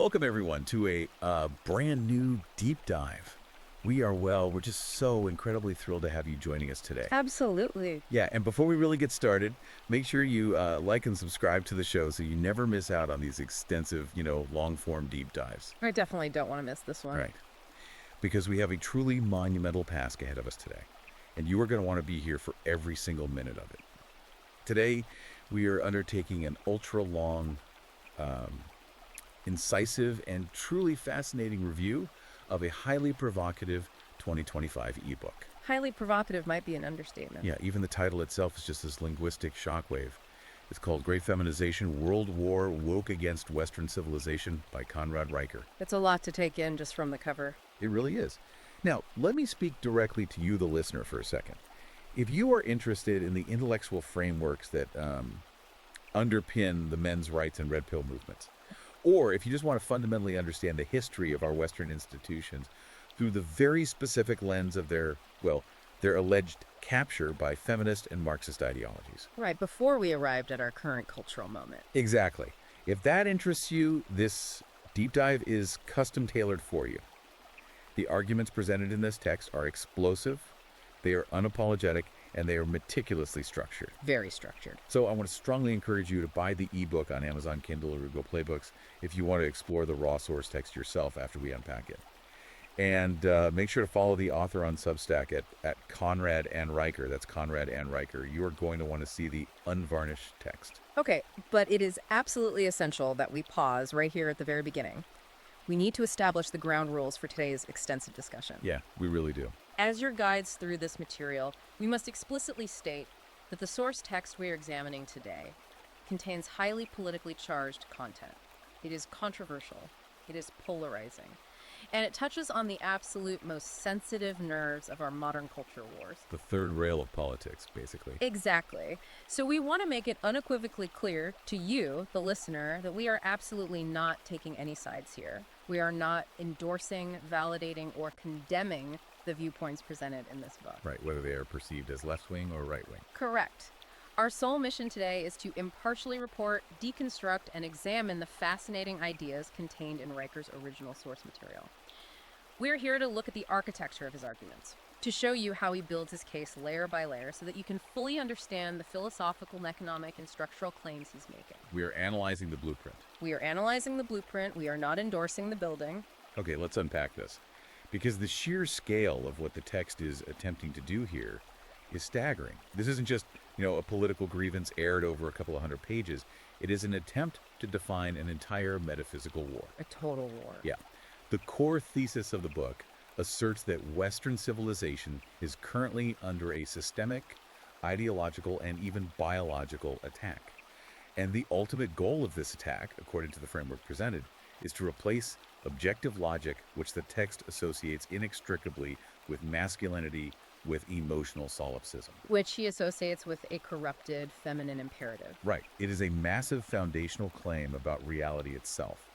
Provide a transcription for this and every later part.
Welcome, everyone, to a brand new deep dive. We're just so incredibly thrilled to have you joining us today. Absolutely. Yeah, and before we really get started, make sure you like and subscribe to the show so you never miss out on these extensive, long-form deep dives. I definitely don't want to miss this one. Right. Because we have a truly monumental task ahead of us today, and you are going to want to be here for every single minute of it. Today, we are undertaking an ultra-long, incisive, and truly fascinating review of a highly provocative 2025 ebook. Highly provocative might be an understatement. Yeah, even the title itself is just this linguistic shockwave. It's called Great Feminization, World War Woke Against Western Civilization by Conrad Riker. It's a lot to take in just from the cover. It really is. Now, let me speak directly to you, the listener, for a second. If you are interested in the intellectual frameworks that underpin the men's rights and red pill movements, or if you just want to fundamentally understand the history of our Western institutions through the very specific lens of their alleged capture by feminist and Marxist ideologies. Right, before we arrived at our current cultural moment. Exactly. If that interests you, this deep dive is custom tailored for you. The arguments presented in this text are explosive, they are unapologetic, and they are meticulously structured. Very structured. So I want to strongly encourage you to buy the ebook on Amazon Kindle or Google Play Books if you want to explore the raw source text yourself after we unpack it. And make sure to follow the author on Substack at Conrad and Riker. That's Conrad and Riker. You are going to want to see the unvarnished text. Okay, but it is absolutely essential that we pause right here at the very beginning. We need to establish the ground rules for today's extensive discussion. Yeah, we really do. As your guides through this material, we must explicitly state that the source text we are examining today contains highly politically charged content. It is controversial. It is polarizing. And it touches on the absolute most sensitive nerves of our modern culture wars. The third rail of politics, basically. Exactly. So we want to make it unequivocally clear to you, the listener, that we are absolutely not taking any sides here. We are not endorsing, validating, or condemning the viewpoints presented in this book. Right, whether they are perceived as left-wing or right-wing. Correct. Our sole mission today is to impartially report, deconstruct, and examine the fascinating ideas contained in Riker's original source material. We're here to look at the architecture of his arguments, to show you how he builds his case layer by layer so that you can fully understand the philosophical, economic, and structural claims he's making. We are analyzing the blueprint. We are analyzing the blueprint. We are not endorsing the building. Okay, let's unpack this. Because the sheer scale of what the text is attempting to do here is staggering. This isn't just, a political grievance aired over a couple of hundred pages. It is an attempt to define an entire metaphysical war. A total war. Yeah. The core thesis of the book asserts that Western civilization is currently under a systemic, ideological, and even biological attack. And the ultimate goal of this attack, according to the framework presented, is to replace objective logic, which the text associates inextricably with masculinity, with emotional solipsism. Which he associates with a corrupted feminine imperative. Right. It is a massive foundational claim about reality itself.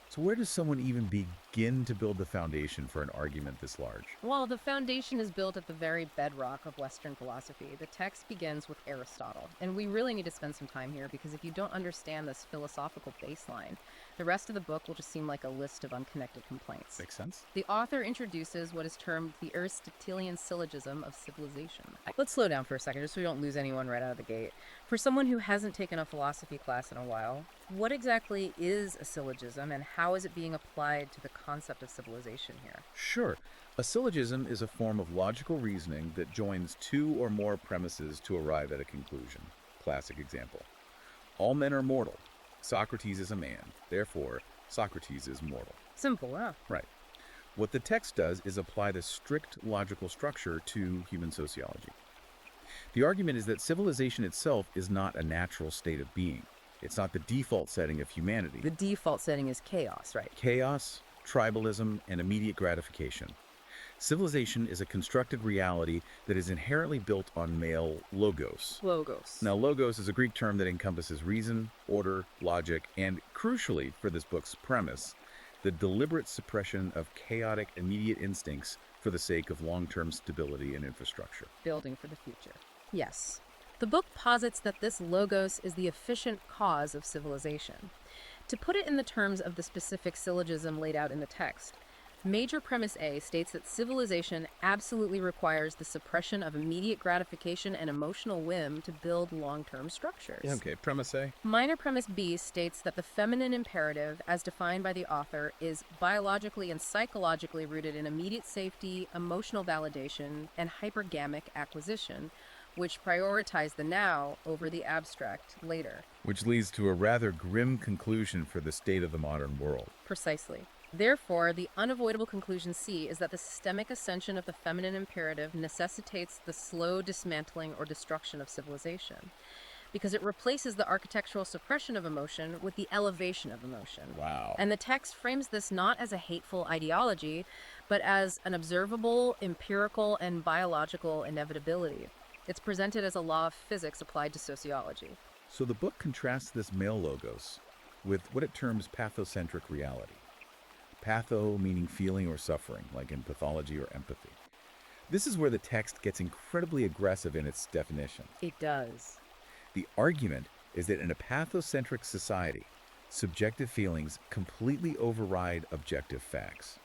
So where does someone even begin to build the foundation for an argument this large? Well, the foundation is built at the very bedrock of Western philosophy. The text begins with Aristotle. And we really need to spend some time here because if you don't understand this philosophical baseline, the rest of the book will just seem like a list of unconnected complaints. Makes sense. The author introduces what is termed the Aristotelian syllogism of civilization. Let's slow down for a second just so we don't lose anyone right out of the gate. For someone who hasn't taken a philosophy class in a while, what exactly is a syllogism and how is it being applied to the concept of civilization here? Sure. A syllogism is a form of logical reasoning that joins two or more premises to arrive at a conclusion. Classic example. All men are mortal. Socrates is a man. Therefore, Socrates is mortal. Simple, huh? Right. What the text does is apply the strict logical structure to human sociology. The argument is that civilization itself is not a natural state of being. It's not the default setting of humanity. The default setting is chaos, right? Chaos, tribalism, and immediate gratification. Civilization is a constructed reality that is inherently built on male logos. Logos. Now, logos is a Greek term that encompasses reason, order, logic, and crucially for this book's premise, the deliberate suppression of chaotic immediate instincts for the sake of long-term stability and infrastructure. Building for the future. Yes. The book posits that this logos is the efficient cause of civilization. To put it in the terms of the specific syllogism laid out in the text, major premise A states that civilization absolutely requires the suppression of immediate gratification and emotional whim to build long-term structures. Yeah, okay, premise A. Minor premise B states that the feminine imperative, as defined by the author, is biologically and psychologically rooted in immediate safety, emotional validation, and hypergamic acquisition, which prioritize the now over the abstract later. Which leads to a rather grim conclusion for the state of the modern world. Precisely. Therefore, the unavoidable conclusion C is that the systemic ascension of the feminine imperative necessitates the slow dismantling or destruction of civilization, because it replaces the architectural suppression of emotion with the elevation of emotion. Wow. And the text frames this not as a hateful ideology, but as an observable, empirical, and biological inevitability. It's presented as a law of physics applied to sociology. So the book contrasts this male logos with what it terms pathocentric reality. Patho meaning feeling or suffering, like in pathology or empathy. This is where the text gets incredibly aggressive in its definition. It does. The argument is that in a pathocentric society, subjective feelings completely override objective facts.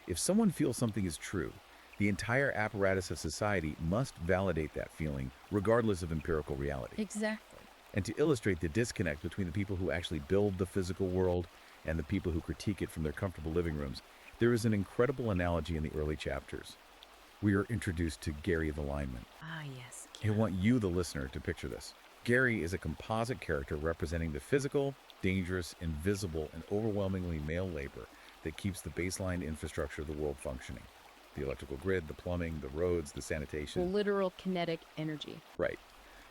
If someone feels something is true, the entire apparatus of society must validate that feeling, regardless of empirical reality. Exactly. And to illustrate the disconnect between the people who actually build the physical world and the people who critique it from their comfortable living rooms, there is an incredible analogy in the early chapters. We are introduced to Gary the lineman. Ah, yes. I want you, the listener, to picture this. Gary is a composite character representing the physical, dangerous, invisible, and overwhelmingly male labor that keeps the baseline infrastructure of the world functioning. The electrical grid, the plumbing, the roads, the sanitation. Literal kinetic energy. Right.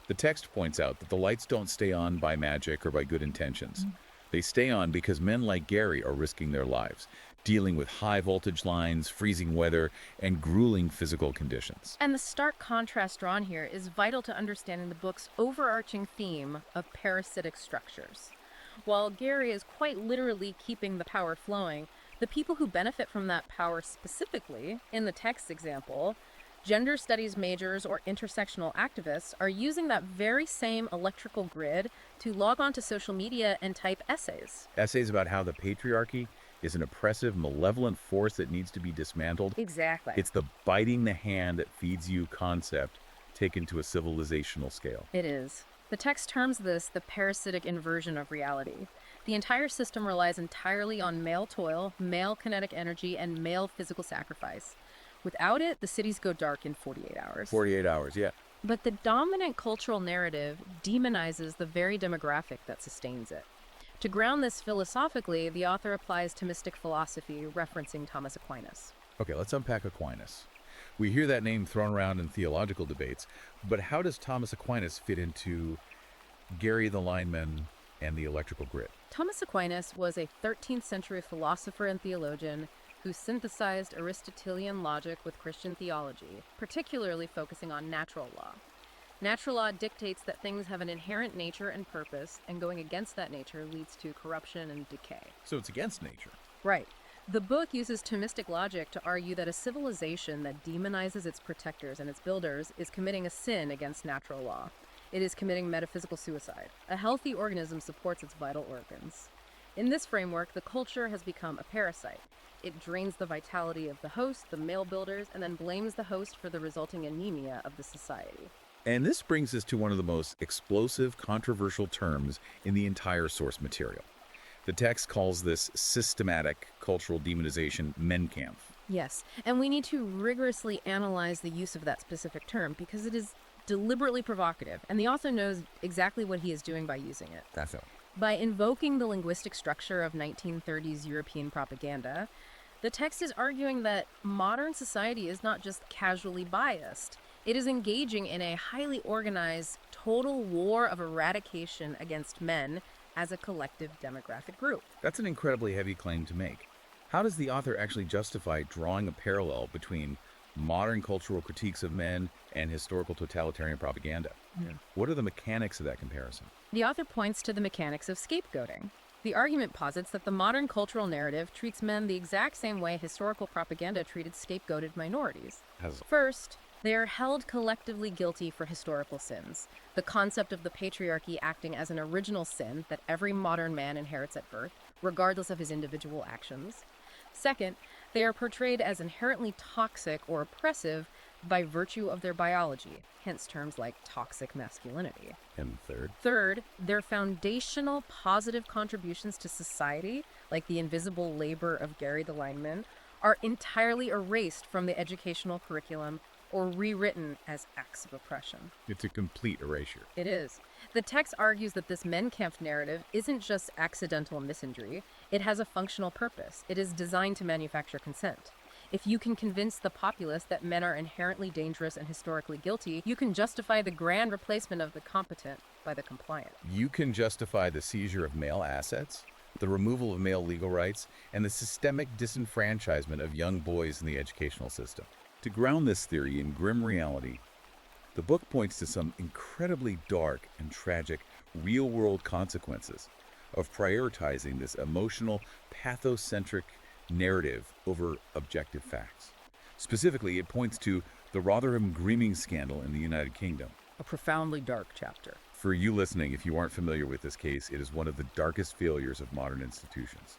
The text points out that the lights don't stay on by magic or by good intentions. They stay on because men like Gary are risking their lives, dealing with high voltage lines, freezing weather, and grueling physical conditions. And the stark contrast drawn here is vital to understanding the book's overarching theme of parasitic structures. While Gary is quite literally keeping the power flowing, the people who benefit from that power specifically, in the text example, gender studies majors or intersectional activists, are using that very same electrical grid to log on to social media and type essays. Essays about how the patriarchy is an oppressive, malevolent force that needs to be dismantled. Exactly. It's the biting the hand that feeds you concept taken to a civilizational scale. It is. The text terms this the parasitic inversion of reality. The entire system relies entirely on male toil, male kinetic energy, and male physical sacrifice. Without it, the cities go dark in 48 hours. 48 hours, yeah. But the dominant cultural narrative demonizes the very demographic that sustains it. To ground this philosophically, the author applies Thomistic philosophy, referencing Thomas Aquinas. Okay, let's unpack Aquinas. We hear that name thrown around in theological debates, but how does Thomas Aquinas fit into Gary the lineman and the electrical grid? Thomas Aquinas was a 13th century philosopher and theologian who synthesized Aristotelian logic with Christian theology, particularly focusing on natural law. Natural law dictates that things have an inherent nature and purpose, and going against that nature leads to corruption and decay. So it's against nature. Right. The book uses Thomistic logic to argue that a civilization that demonizes its protectors and its builders is committing a sin against natural law. It is committing metaphysical suicide. A healthy organism supports its vital organs. In this framework, the culture has become a parasite. It drains the vitality of the host, the male builders, and then blames the host for the resulting anemia of the society. And this brings us to one of the most explosive, controversial terms in the entire source material. The text calls this systematic cultural demonization Menkampf. Yes, and we need to rigorously analyze the use of that specific term because it is deliberately provocative, and the author knows exactly what he is doing by using it. Definitely. By invoking the linguistic structure of 1930s European propaganda, the text is arguing that modern society is not just casually biased. It is engaging in a highly organized, total war of eradication against men as a collective demographic group. That's an incredibly heavy claim to make. How does the author actually justify drawing a parallel between modern cultural critiques of men and historical totalitarian propaganda? What are the mechanics of that comparison? The author points to the mechanics of scapegoating. The argument posits that the modern cultural narrative treats men the exact same way historical propaganda treated scapegoated minorities. First, They are held collectively guilty for historical sins, the concept of the patriarchy acting as an original sin that every modern man inherits at birth, regardless of his individual actions. Second, they are portrayed as inherently toxic or oppressive by virtue of their biology, hence terms like toxic masculinity. And third, Third, their foundational positive contributions to society, like the invisible labor of Gary the lineman, are entirely erased from the educational curriculum or rewritten as acts of oppression. it's a complete erasure. It is. The text argues that this Menkampf narrative isn't just accidental misandry, it has a functional purpose. It is designed to manufacture consent. If you can convince the populace that men are inherently dangerous and historically guilty, you can justify the grand replacement of the competent by the compliant. You can justify the seizure of male assets, the removal of male legal rights, and the systemic disenfranchisement of young boys in the educational system. To ground this theory in grim reality, the book points to some incredibly dark and tragic real-world consequences of prioritizing this emotional, pathocentric narrative over objective facts. Specifically, it points to the Rotherham grooming scandal in the United Kingdom. A profoundly dark chapter. For you listening, if you aren't familiar with this case, it is one of the darkest failures of modern institutions.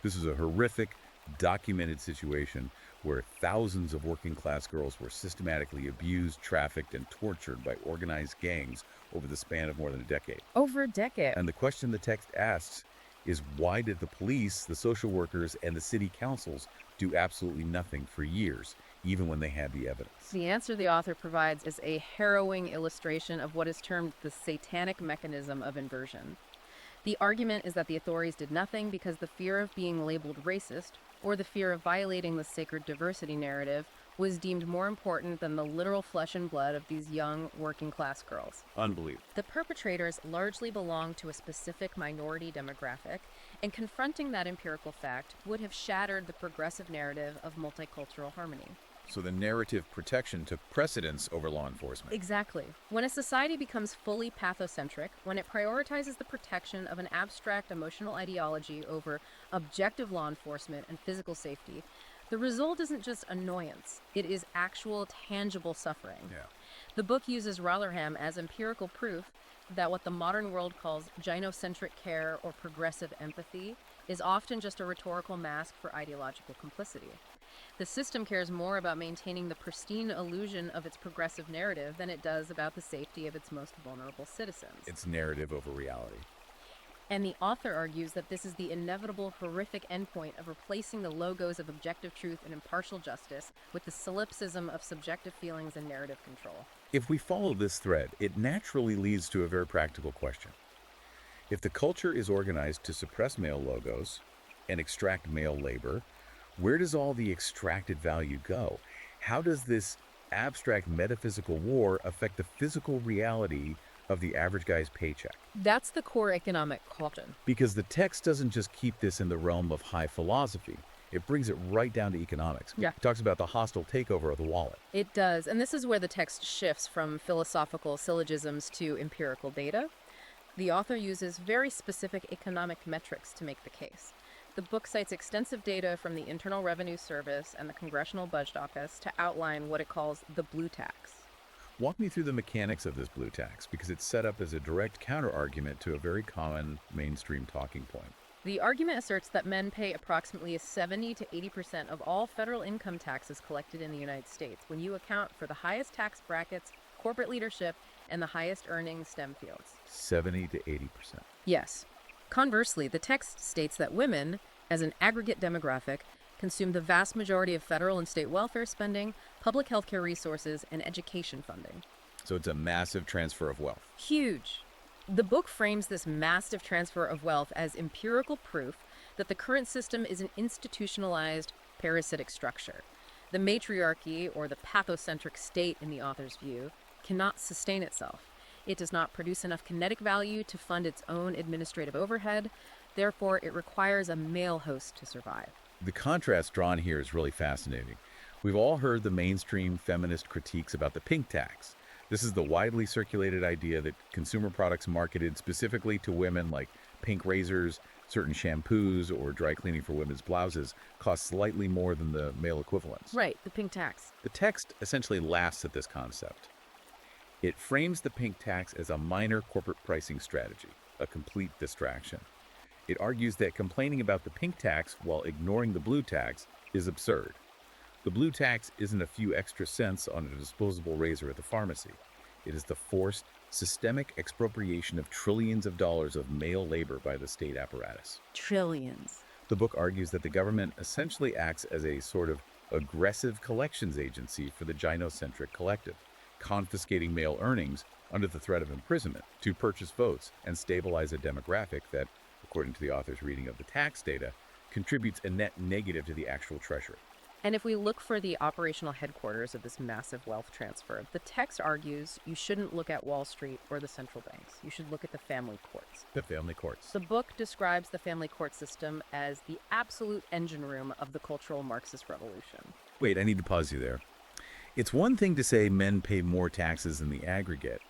This is a horrific, documented situation where thousands of working-class girls were systematically abused, trafficked, and tortured by organized gangs over the span of more than a decade. Over a decade. And the question the text asks is, why did the police, the social workers, and the city councils do absolutely nothing for years, even when they had the evidence? The answer the author provides is a harrowing illustration of what is termed the satanic mechanism of inversion. The argument is that the authorities did nothing because the fear of being labeled racist, or the fear of violating the sacred diversity narrative, was deemed more important than the literal flesh and blood of these young working-class girls. Unbelievable. The perpetrators largely belong to a specific minority demographic, and confronting that empirical fact would have shattered the progressive narrative of multicultural harmony. So the narrative protection took precedence over law enforcement. Exactly. When a society becomes fully pathocentric, when it prioritizes the protection of an abstract emotional ideology over objective law enforcement and physical safety, the result isn't just annoyance, it is actual, tangible suffering. Yeah. The book uses Rotherham as empirical proof that what the modern world calls gynocentric care or progressive empathy is often just a rhetorical mask for ideological complicity. The system cares more about maintaining the pristine illusion of its progressive narrative than it does about the safety of its most vulnerable citizens. It's narrative over reality. And the author argues that this is the inevitable, horrific endpoint of replacing the logos of objective truth and impartial justice with the solipsism of subjective feelings and narrative control. If we follow this thread, it naturally leads to a very practical question. If the culture is organized to suppress male logos and extract male labor, where does all the extracted value go? How does this abstract metaphysical war affect the physical reality of the average guy's paycheck? That's the core economic question. Because the text doesn't just keep this in the realm of high philosophy. It brings it right down to economics. Yeah. It talks about the hostile takeover of the wallet. It does, and this is where the text shifts from philosophical syllogisms to empirical data. The author uses very specific economic metrics to make the case. The book cites extensive data from the Internal Revenue Service and the Congressional Budget Office to outline what it calls the blue tax. Walk me through the mechanics of this blue tax, because it's set up as a direct counter-argument to a very common mainstream talking point. The argument asserts that men pay approximately 70 to 80% of all federal income taxes collected in the United States when you account for the highest tax brackets, corporate leadership, and the highest earning STEM fields. 70 to 80%. Yes. Conversely, the text states that women, as an aggregate demographic, consume the vast majority of federal and state welfare spending, public health care resources, and education funding. So it's a massive transfer of wealth. Huge. The book frames this massive transfer of wealth as empirical proof that the current system is an institutionalized, parasitic structure. The matriarchy, or the pathocentric state in the author's view, cannot sustain itself. It does not produce enough kinetic value to fund its own administrative overhead. Therefore, it requires a male host to survive. The contrast drawn here is really fascinating. We've all heard the mainstream feminist critiques about the pink tax. This is the widely circulated idea that consumer products marketed specifically to women, like pink razors, Certain shampoos or dry cleaning for women's blouses cost slightly more than the male equivalents. Right, the pink tax. The text essentially laughs at this concept. It frames the pink tax as a minor corporate pricing strategy, a complete distraction. It argues that complaining about the pink tax while ignoring the blue tax is absurd. The blue tax isn't a few extra cents on a disposable razor at the pharmacy. It is the forced, systemic expropriation of trillions of dollars of male labor by the state apparatus. Trillions. The book argues that the government essentially acts as a sort of aggressive collections agency for the gynocentric collective, confiscating male earnings under the threat of imprisonment to purchase votes and stabilize a demographic that, according to the author's reading of the tax data, contributes a net negative to the actual treasury. And if we look for the operational headquarters of this massive wealth transfer, the text argues you shouldn't look at Wall Street or the central banks. You should look at the family courts. The family courts. The book describes the family court system as the absolute engine room of the cultural Marxist revolution. Wait, I need to pause you there. It's one thing to say men pay more taxes in the aggregate,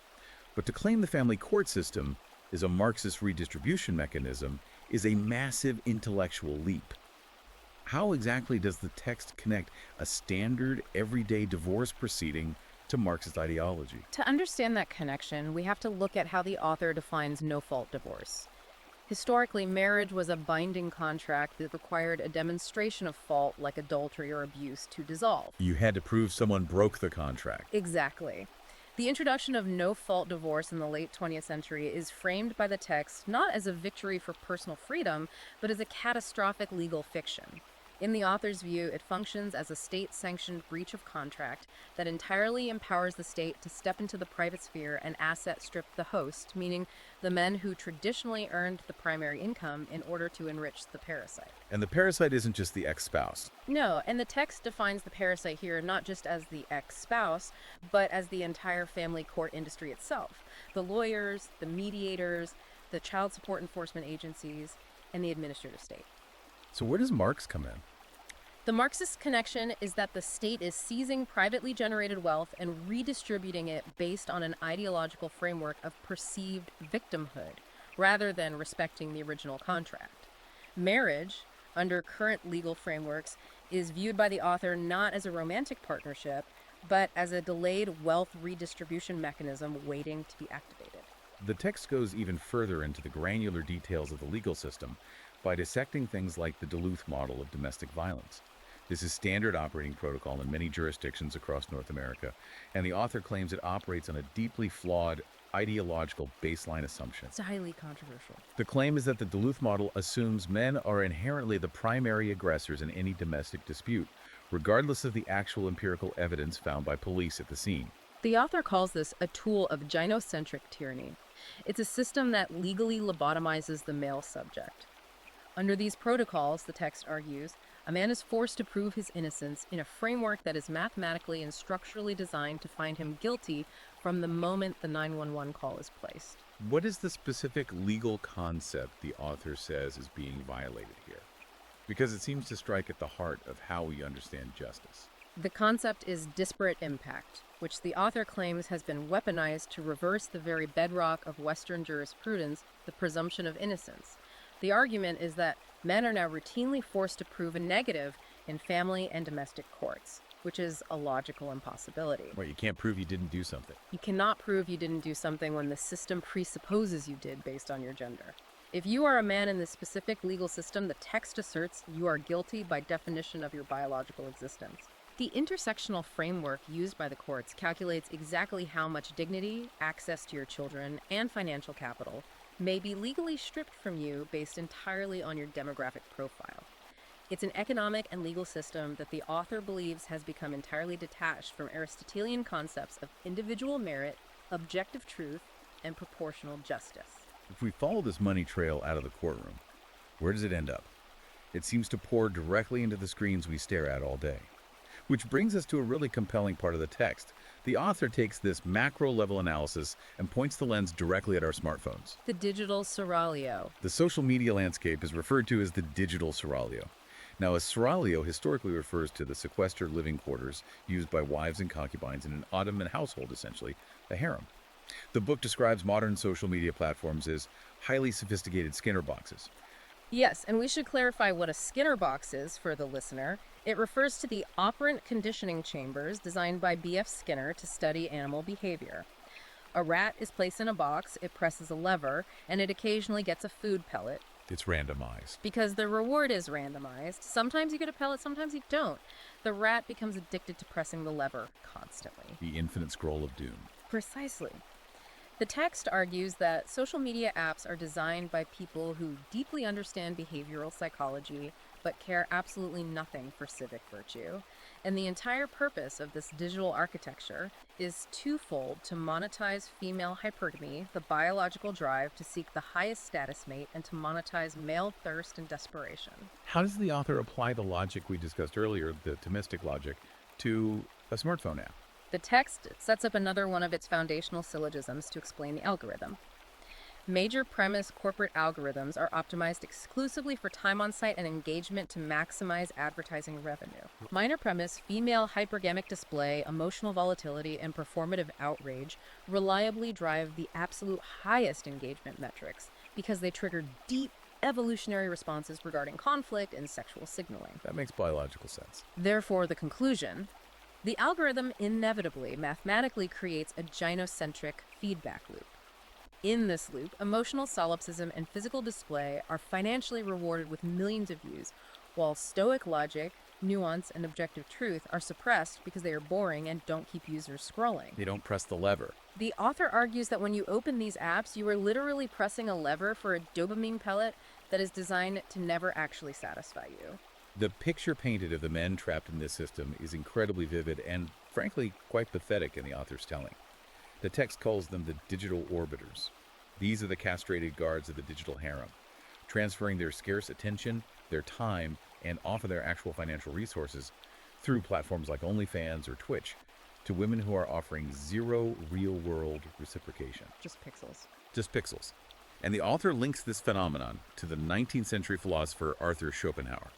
but to claim the family court system is a Marxist redistribution mechanism is a massive intellectual leap. How exactly does the text connect a standard, everyday divorce proceeding to Marxist ideology? To understand that connection, we have to look at how the author defines no-fault divorce. Historically, marriage was a binding contract that required a demonstration of fault, like adultery or abuse, to dissolve. You had to prove someone broke the contract. Exactly. The introduction of no-fault divorce in the late 20th century is framed by the text not as a victory for personal freedom, but as a catastrophic legal fiction. In the author's view, it functions as a state-sanctioned breach of contract that entirely empowers the state to step into the private sphere and asset strip the host, meaning the men who traditionally earned the primary income in order to enrich the parasite. And the parasite isn't just the ex-spouse. No, and the text defines the parasite here not just as the ex-spouse, but as the entire family court industry itself. The lawyers, the mediators, the child support enforcement agencies, and the administrative state. So where does Marx come in? The Marxist connection is that the state is seizing privately generated wealth and redistributing it based on an ideological framework of perceived victimhood, rather than respecting the original contract. Marriage, under current legal frameworks, is viewed by the author not as a romantic partnership, but as a delayed wealth redistribution mechanism waiting to be activated. The text goes even further into the granular details of the legal system by dissecting things like the Duluth model of domestic violence. This is standard operating protocol in many jurisdictions across North America, and the author claims it operates on a deeply flawed ideological baseline assumption. It's highly controversial. The claim is that the Duluth model assumes men are inherently the primary aggressors in any domestic dispute, regardless of the actual empirical evidence found by police at the scene. The author calls this a tool of gynocentric tyranny. It's a system that legally lobotomizes the male subject. Under these protocols, the text argues, a man is forced to prove his innocence in a framework that is mathematically and structurally designed to find him guilty from the moment the 911 call is placed. What is the specific legal concept the author says is being violated here? Because it seems to strike at the heart of how we understand justice. The concept is disparate impact, which the author claims has been weaponized to reverse the very bedrock of Western jurisprudence, the presumption of innocence. The argument is that men are now routinely forced to prove a negative in family and domestic courts, which is a logical impossibility. Right, you can't prove you didn't do something. You cannot prove you didn't do something when the system presupposes you did based on your gender. If you are a man in this specific legal system, the text asserts you are guilty by definition of your biological existence. The intersectional framework used by the courts calculates exactly how much dignity, access to your children, and financial capital may be legally stripped from you based entirely on your demographic profile. It's an economic and legal system that the author believes has become entirely detached from Aristotelian concepts of individual merit, objective truth, and proportional justice. If we follow this money trail out of the courtroom, where does it end up? It seems to pour directly into the screens we stare at all day. Which brings us to a really compelling part of the text. The author takes this macro-level analysis and points the lens directly at our smartphones. The digital seraglio. The social media landscape is referred to as the digital seraglio. Now, a seraglio historically refers to the sequestered living quarters used by wives and concubines in an Ottoman household, essentially, a harem. The book describes modern social media platforms as highly sophisticated Skinner boxes. Yes, and we should clarify what a Skinner box is for the listener. It refers to the operant conditioning chambers designed by B.F. Skinner to study animal behavior. A rat is placed in a box, it presses a lever, and it occasionally gets a food pellet. It's randomized. Because the reward is randomized. Sometimes you get a pellet, sometimes you don't. The rat becomes addicted to pressing the lever constantly. The infinite scroll of doom. Precisely. The text argues that social media apps are designed by people who deeply understand behavioral psychology but care absolutely nothing for civic virtue. And the entire purpose of this digital architecture is twofold: to monetize female hypergamy, the biological drive to seek the highest status mate, and to monetize male thirst and desperation. How does the author apply the logic we discussed earlier, the Thomistic logic, to a smartphone app? The text sets up another one of its foundational syllogisms to explain the algorithm. Major premise corporate algorithms are optimized exclusively for time on site and engagement to maximize advertising revenue. Minor premise female hypergamic display, emotional volatility, and performative outrage reliably drive the absolute highest engagement metrics because they trigger deep evolutionary responses regarding conflict and sexual signaling. That makes biological sense. Therefore, the conclusion: the algorithm inevitably, mathematically creates a gynocentric feedback loop. In this loop, emotional solipsism and physical display are financially rewarded with millions of views, while stoic logic, nuance, and objective truth are suppressed because they are boring and don't keep users scrolling. They don't press the lever. The author argues that when you open these apps, you are literally pressing a lever for a dopamine pellet that is designed to never actually satisfy you. The picture painted of the men trapped in this system is incredibly vivid and, frankly, quite pathetic in the author's telling. The text calls them the digital orbiters. These are the castrated guards of the digital harem, transferring their scarce attention, their time, and often their actual financial resources through platforms like OnlyFans or Twitch to women who are offering zero real-world reciprocation. Just pixels. Just pixels. And the author links this phenomenon to the 19th century philosopher Arthur Schopenhauer,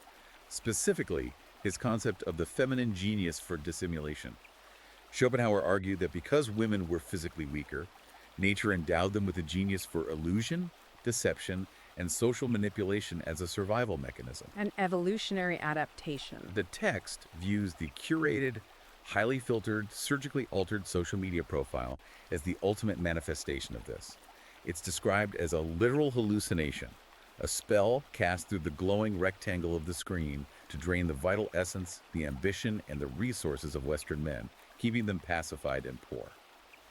specifically his concept of the feminine genius for dissimulation. Schopenhauer argued that because women were physically weaker, nature endowed them with a genius for illusion, deception, and social manipulation as a survival mechanism. An evolutionary adaptation. The text views the curated, highly filtered, surgically altered social media profile as the ultimate manifestation of this. It's described as a literal hallucination, a spell cast through the glowing rectangle of the screen to drain the vital essence, the ambition, and the resources of Western men, keeping them pacified and poor.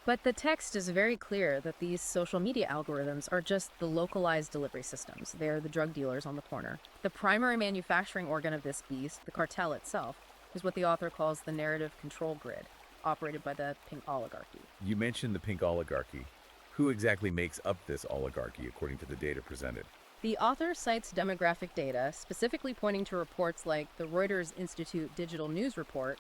But the text is very clear that these social media algorithms are just the localized delivery systems. They're the drug dealers on the corner. The primary manufacturing organ of this beast, the cartel itself, is what the author calls the narrative control grid, operated by the pink oligarchy. You mentioned the pink oligarchy. Who exactly makes up this oligarchy according to the data presented? The author cites demographic data, specifically pointing to reports like the Reuters Institute Digital News Report,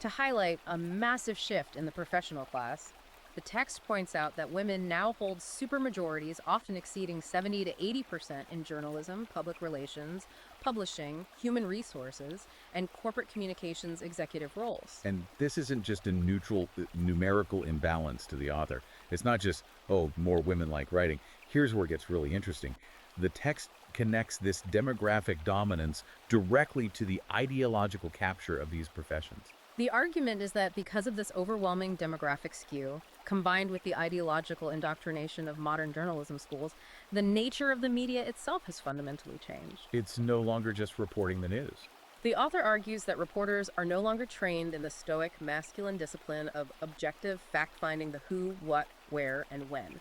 to highlight a massive shift in the professional class. The text points out that women now hold supermajorities, often exceeding 70 to 80% in journalism, public relations, publishing, human resources, and corporate communications executive roles. And this isn't just a neutral numerical imbalance to the author. It's not just, oh, more women like writing. Here's where it gets really interesting. The text connects this demographic dominance directly to the ideological capture of these professions. The argument is that because of this overwhelming demographic skew, combined with the ideological indoctrination of modern journalism schools, the nature of the media itself has fundamentally changed. It's no longer just reporting the news. The author argues that reporters are no longer trained in the stoic masculine discipline of objective fact-finding the who, what, where, and when.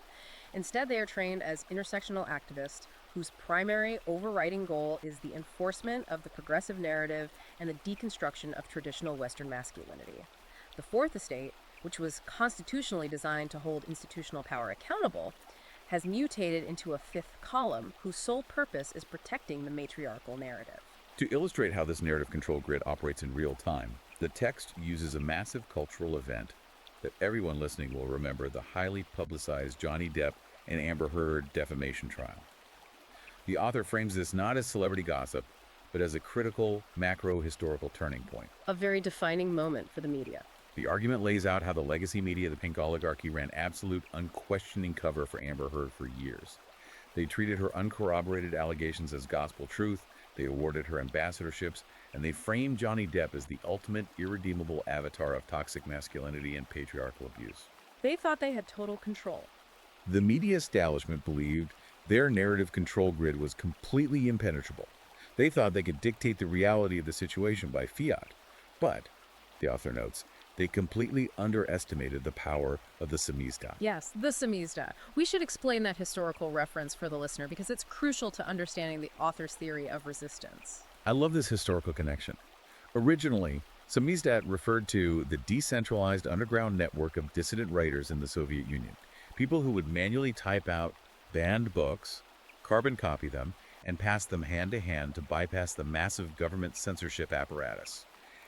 Instead, they are trained as intersectional activists whose primary overriding goal is the enforcement of the progressive narrative and the deconstruction of traditional Western masculinity. The Fourth Estate, which was constitutionally designed to hold institutional power accountable, has mutated into a fifth column whose sole purpose is protecting the matriarchal narrative. To illustrate how this narrative control grid operates in real time, the text uses a massive cultural event that everyone listening will remember: the highly publicized Johnny Depp and Amber Heard defamation trial. The author frames this not as celebrity gossip, but as a critical, macro-historical turning point. A very defining moment for the media. The argument lays out how the legacy media of the pink oligarchy ran absolute, unquestioning cover for Amber Heard for years. They treated her uncorroborated allegations as gospel truth, they awarded her ambassadorships, and they framed Johnny Depp as the ultimate irredeemable avatar of toxic masculinity and patriarchal abuse. They thought they had total control. The media establishment believed their narrative control grid was completely impenetrable. They thought they could dictate the reality of the situation by fiat. But, the author notes, they completely underestimated the power of the samizdat. Yes, the samizdat. We should explain that historical reference for the listener because it's crucial to understanding the author's theory of resistance. I love this historical connection. Originally, samizdat referred to the decentralized underground network of dissident writers in the Soviet Union, people who would manually type out banned books, carbon copy them, and pass them hand to hand to bypass the massive government censorship apparatus.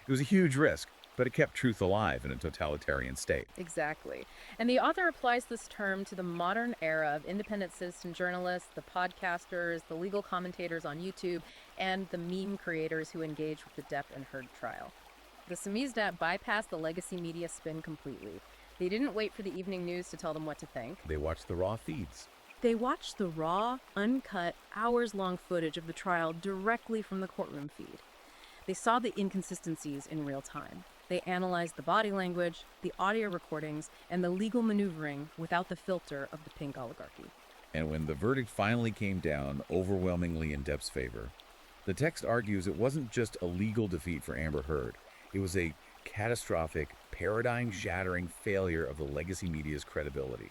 It was a huge risk, but it kept truth alive in a totalitarian state. Exactly. And the author applies this term to the modern era of independent citizen journalists, the podcasters, the legal commentators on YouTube, and the meme creators who engage with the Depp and Heard trial. The samizdat bypassed the legacy media spin completely. They didn't wait for the evening news to tell them what to think. They watched the raw feeds. They watched the raw, uncut, hours-long footage of the trial directly from the courtroom feed. They saw the inconsistencies in real time. They analyzed the body language, the audio recordings, and the legal maneuvering without the filter of the pink oligarchy. And when the verdict finally came down overwhelmingly in Depp's favor, the text argues it wasn't just a legal defeat for Amber Heard. It was a catastrophic, paradigm-shattering failure of the legacy media's credibility.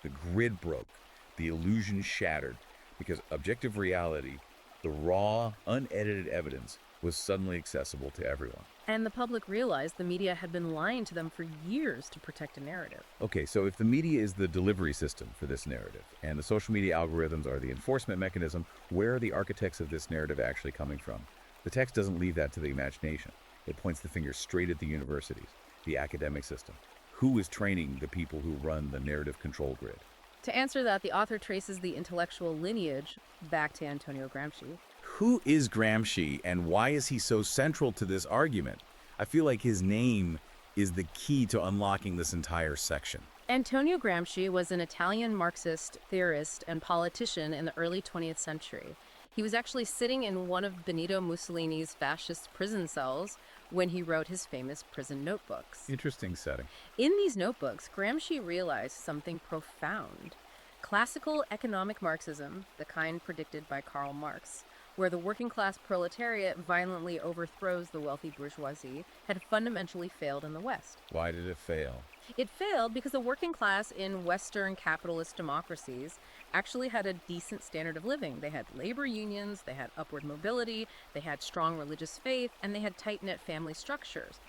The grid broke, the illusion shattered, because objective reality, the raw, unedited evidence, was suddenly accessible to everyone. And the public realized the media had been lying to them for years to protect a narrative. Okay, so if the media is the delivery system for this narrative, and the social media algorithms are the enforcement mechanism, where are the architects of this narrative actually coming from? The text doesn't leave that to the imagination. It points the finger straight at the universities, the academic system. Who is training the people who run the narrative control grid? To answer that, the author traces the intellectual lineage back to Antonio Gramsci. Who is Gramsci, and why is he so central to this argument? I feel like his name is the key to unlocking this entire section. Antonio Gramsci was an Italian Marxist theorist and politician in the early 20th century. He was actually sitting in one of Benito Mussolini's fascist prison cells when he wrote his famous prison notebooks. Interesting setting. In these notebooks, Gramsci realized something profound. Classical economic Marxism, the kind predicted by Karl Marx, where the working-class proletariat violently overthrows the wealthy bourgeoisie, had fundamentally failed in the West. Why did it fail? It failed because the working class in Western capitalist democracies actually had a decent standard of living. They had labor unions, they had upward mobility, they had strong religious faith, and they had tight-knit family structures.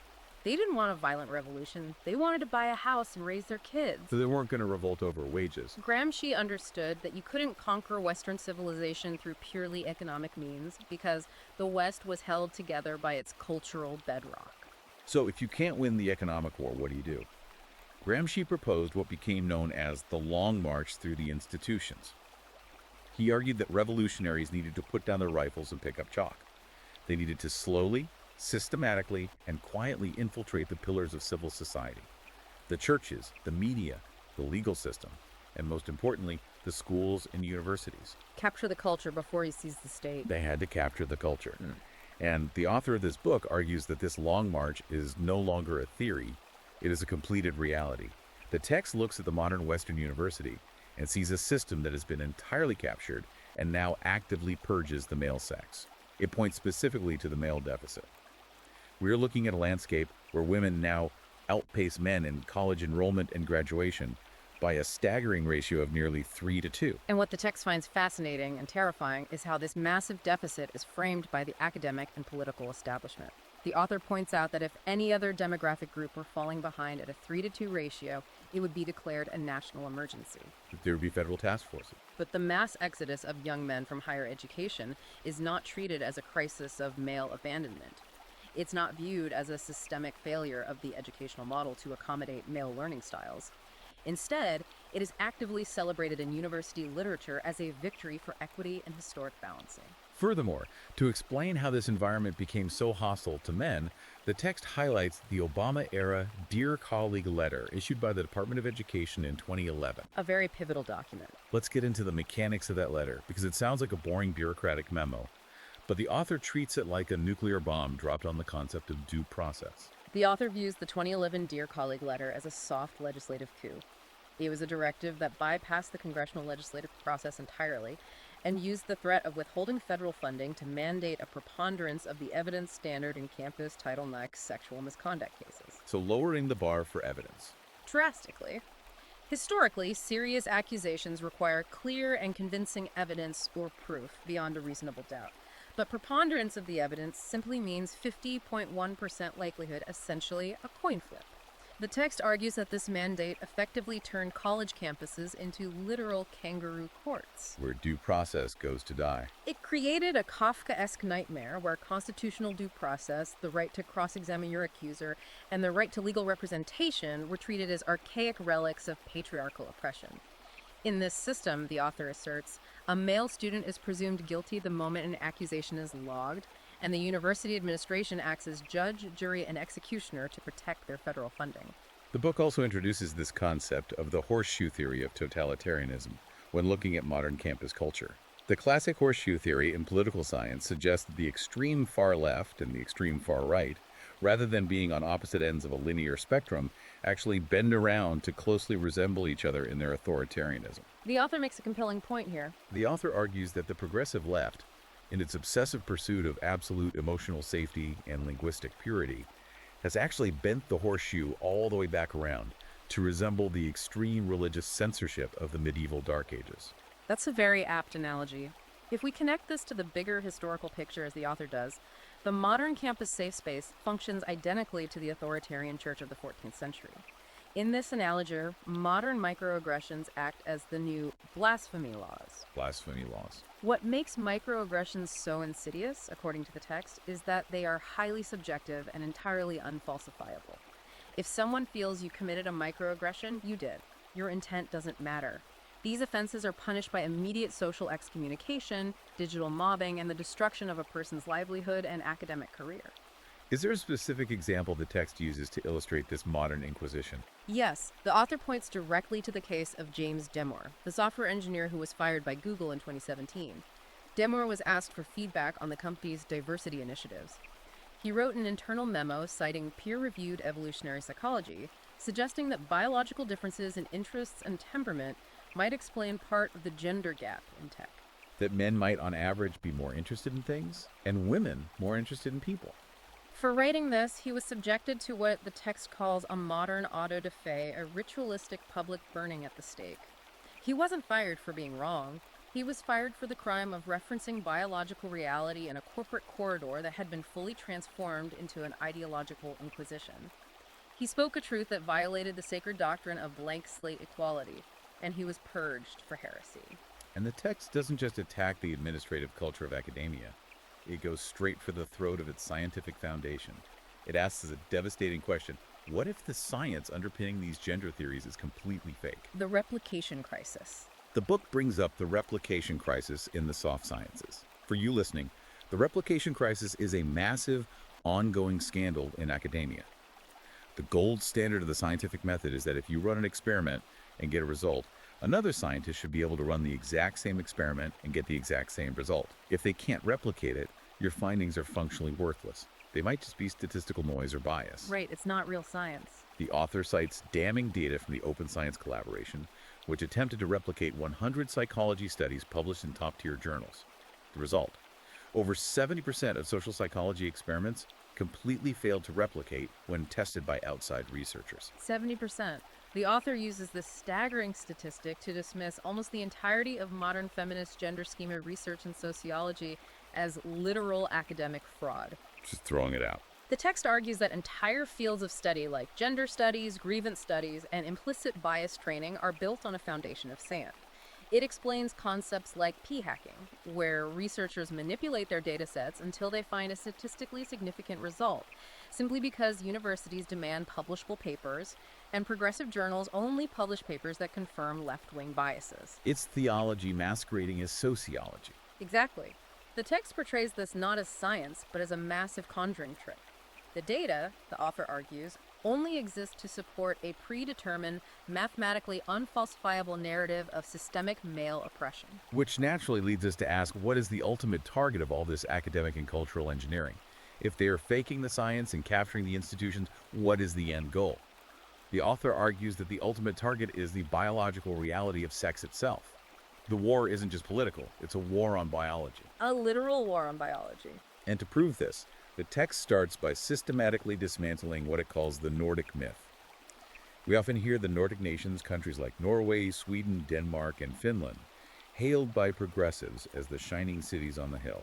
They didn't want a violent revolution. They wanted to buy a house and raise their kids. So they weren't going to revolt over wages. Gramsci understood that you couldn't conquer Western civilization through purely economic means because the West was held together by its cultural bedrock. So if you can't win the economic war, what do? Gramsci proposed what became known as the Long March through the institutions. He argued that revolutionaries needed to put down their rifles and pick up chalk. They needed to slowly, systematically, and quietly infiltrate the pillars of civil society. The churches, the media, the legal system, and most importantly, the schools and universities. Capture the culture before he sees the state. They had to capture the culture. And the author of this book argues that this long march is no longer a theory, it is a completed reality. The text looks at the modern Western university and sees a system that has been entirely captured and now actively purges the male sex. It points specifically to the male deficit. We're looking at a landscape where women now outpace men in college enrollment and graduation by a staggering ratio of nearly 3-2. And what the text finds fascinating and terrifying is how this massive deficit is framed by the academic and political establishment. The author points out that if any other demographic group were falling behind at a 3-2 ratio, it would be declared a national emergency. There would be federal task forces. But the mass exodus of young men from higher education is not treated as a crisis of male abandonment. It's not viewed as a systemic failure of the educational model to accommodate male learning styles. Instead, it is actively celebrated in university literature as a victory for equity and historic balancing. Furthermore, to explain how this environment became so hostile to men, the text highlights the Obama-era Dear Colleague letter issued by the Department of Education in 2011. A very pivotal document. Let's get into the mechanics of that letter, because it sounds like a boring bureaucratic memo, but the author treats it like a nuclear bomb dropped on the concept of due process. The author views the 2011 Dear Colleague letter as a soft legislative coup. It was a directive that bypassed the congressional legislative process entirely and used the threat of withholding federal funding to mandate a preponderance of the evidence standard in campus Title IX sexual misconduct cases. So lowering the bar for evidence. Drastically. Historically, serious accusations require clear and convincing evidence or proof beyond a reasonable doubt. But preponderance of the evidence simply means 50.1% likelihood, essentially a coin flip. The text argues that this mandate effectively turned college campuses into literal kangaroo courts, Where due process goes to die. It created a Kafkaesque nightmare where constitutional due process, the right to cross-examine your accuser, and the right to legal representation were treated as archaic relics of patriarchal oppression. In this system, the author asserts, a male student is presumed guilty the moment an accusation is logged, and the university administration acts as judge, jury, and executioner to protect their federal funding. The book also introduces this concept of the horseshoe theory of totalitarianism when looking at modern campus culture. The classic horseshoe theory in political science suggests that the extreme far left and the extreme far right, rather than being on opposite ends of a linear spectrum, actually bend around to closely resemble each other in their authoritarianism. The author makes a compelling point here. The author argues that the progressive left, in its obsessive pursuit of absolute emotional safety and linguistic purity, has actually bent the horseshoe all the way back around to resemble the extreme religious censorship of the medieval Dark Ages. That's a very apt analogy. If we connect this to the bigger historical picture as the author does, the modern campus safe space functions identically to the authoritarian church of the 14th century. In this analogy, modern microaggressions act as the new blasphemy laws. Blasphemy laws. What makes microaggressions so insidious, according to the text, is that they are highly subjective and entirely unfalsifiable. If someone feels you committed a microaggression, you did. Your intent doesn't matter. These offenses are punished by immediate social excommunication, digital mobbing, and the destruction of a person's livelihood and academic career. Is there a specific example the text uses to illustrate this modern inquisition? Yes, the author points directly to the case of James Damore, the software engineer who was fired by Google in 2017. Damore was asked for feedback on the company's diversity initiatives. He wrote an internal memo citing peer-reviewed evolutionary psychology, suggesting that biological differences in interests and temperament might explain part of the gender gap in tech. That men might on average be more interested in things, and women more interested in people. For writing this, he was subjected to what the text calls a modern auto da fe, a ritualistic public burning at the stake. He wasn't fired for being wrong. He was fired for the crime of referencing biological reality in a corporate corridor that had been fully transformed into an ideological inquisition. He spoke a truth that violated the sacred doctrine of blank slate equality, and he was purged for heresy. And the text doesn't just attack the administrative culture of academia. It goes straight for the throat of its scientific foundation. It asks a devastating question: what if the science underpinning these gender theories is completely fake? The replication crisis. The book brings up the replication crisis in the soft sciences. For you listening, the replication crisis is a massive, ongoing scandal in academia. The gold standard of the scientific method is that if you run an experiment and get a result, another scientist should be able to run the exact same experiment and get the exact same result. If they can't replicate it, your findings are functionally worthless. They might just be statistical noise or bias. Right, it's not real science. The author cites damning data from the Open Science Collaboration, which attempted to replicate 100 psychology studies published in top-tier journals. The result: over 70% of social psychology experiments completely failed to replicate when tested by outside researchers. 70%. The author uses this staggering statistic to dismiss almost the entirety of modern feminist gender schema research and sociology as literal academic fraud. Just throwing it out. The text argues that entire fields of study like gender studies, grievance studies, and implicit bias training are built on a foundation of sand. It explains concepts like p-hacking, where researchers manipulate their data sets until they find a statistically significant result, simply because universities demand publishable papers, and progressive journals only publish papers that confirm left-wing biases. It's theology masquerading as sociology. Exactly. The text portrays this not as science, but as a massive conjuring trick. The data, the author argues, only exist to support a predetermined, mathematically unfalsifiable narrative of systemic male oppression. Which naturally leads us to ask, what is the ultimate target of all this academic and cultural engineering? If they are faking the science and capturing the institutions, what is the end goal? The author argues that the ultimate target is the biological reality of sex itself. The war isn't just political, it's a war on biology. A literal war on biology. And to prove this, the text starts by systematically dismantling what it calls the Nordic myth. We often hear the Nordic nations, countries like Norway, Sweden, Denmark, and Finland, hailed by progressives as the shining cities on the hill.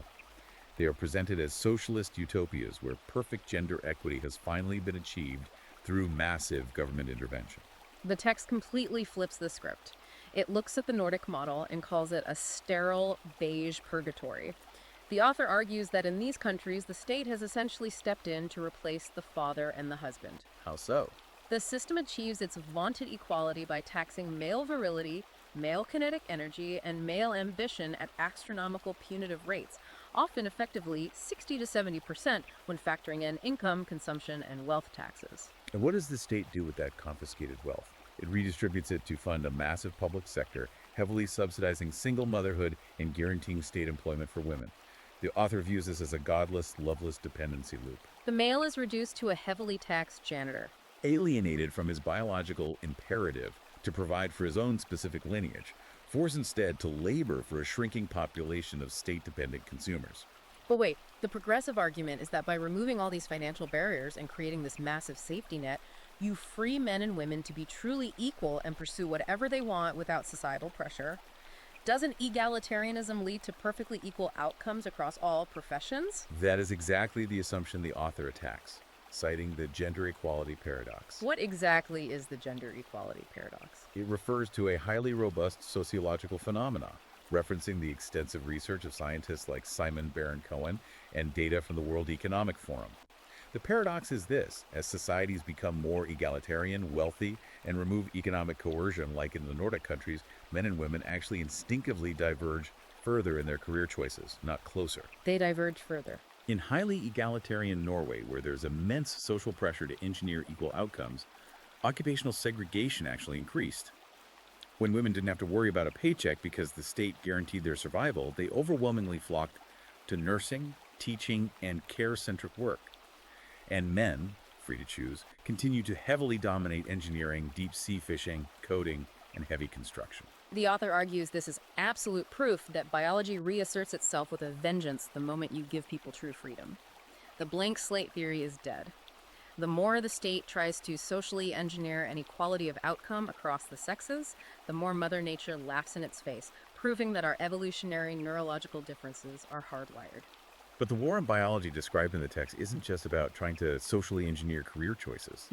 They are presented as socialist utopias where perfect gender equity has finally been achieved through massive government intervention. The text completely flips the script. It looks at the Nordic model and calls it a sterile, beige purgatory. The author argues that in these countries, the state has essentially stepped in to replace the father and the husband. How so? The system achieves its vaunted equality by taxing male virility, male kinetic energy, and male ambition at astronomical punitive rates, often effectively 60 to 70% when factoring in income, consumption, and wealth taxes. And what does the state do with that confiscated wealth? It redistributes it to fund a massive public sector, heavily subsidizing single motherhood and guaranteeing state employment for women. The author views this as a godless, loveless dependency loop. The male is reduced to a heavily taxed janitor. Alienated from his biological imperative to provide for his own specific lineage, forced instead to labor for a shrinking population of state-dependent consumers. But wait, the progressive argument is that by removing all these financial barriers and creating this massive safety net, you free men and women to be truly equal and pursue whatever they want without societal pressure. Doesn't egalitarianism lead to perfectly equal outcomes across all professions? That is exactly the assumption the author attacks, citing the gender equality paradox. What exactly is the gender equality paradox? It refers to a highly robust sociological phenomena, referencing the extensive research of scientists like Simon Baron-Cohen and data from the World Economic Forum. The paradox is this: as societies become more egalitarian, wealthy, and remove economic coercion like in the Nordic countries, men and women actually instinctively diverge further in their career choices, not closer. They diverge further. In highly egalitarian Norway, where there's immense social pressure to engineer equal outcomes, occupational segregation actually increased. When women didn't have to worry about a paycheck because the state guaranteed their survival, they overwhelmingly flocked to nursing, teaching, and care-centric work. And men, free to choose, continue to heavily dominate engineering, deep-sea fishing, coding, and heavy construction. The author argues this is absolute proof that biology reasserts itself with a vengeance the moment you give people true freedom. The blank slate theory is dead. The more the state tries to socially engineer an equality of outcome across the sexes, the more Mother Nature laughs in its face, proving that our evolutionary neurological differences are hardwired. But the war on biology described in the text isn't just about trying to socially engineer career choices.